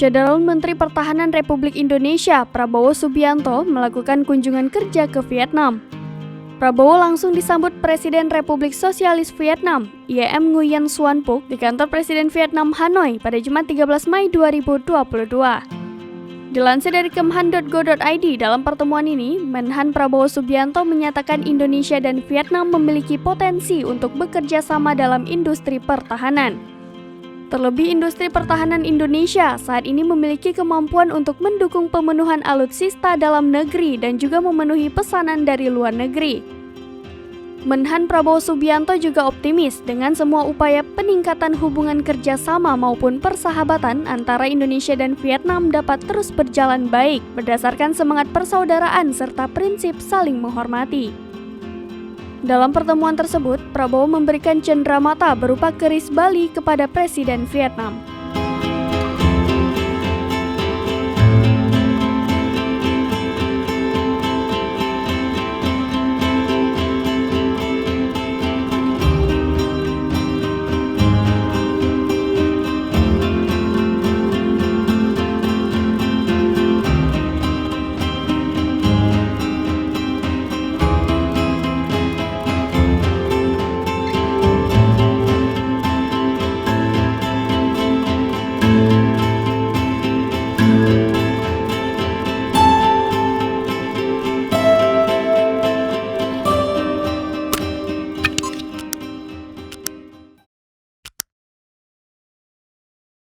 Saudara Menteri Pertahanan Republik Indonesia Prabowo Subianto melakukan kunjungan kerja ke Vietnam. Prabowo langsung disambut Presiden Republik Sosialis Vietnam, IEM Nguyen Xuan Phuc, di kantor Presiden Vietnam Hanoi pada Jumat 13 Mei 2022. Dilansir dari kemhan.go.id, dalam pertemuan ini, Menhan Prabowo Subianto menyatakan Indonesia dan Vietnam memiliki potensi untuk bekerja sama dalam industri pertahanan. Terlebih industri pertahanan Indonesia saat ini memiliki kemampuan untuk mendukung pemenuhan alutsista dalam negeri dan juga memenuhi pesanan dari luar negeri. Menhan Prabowo Subianto juga optimis dengan semua upaya peningkatan hubungan kerjasama maupun persahabatan antara Indonesia dan Vietnam dapat terus berjalan baik berdasarkan semangat persaudaraan serta prinsip saling menghormati. Dalam pertemuan tersebut, Prabowo memberikan cenderamata berupa keris Bali kepada Presiden Vietnam.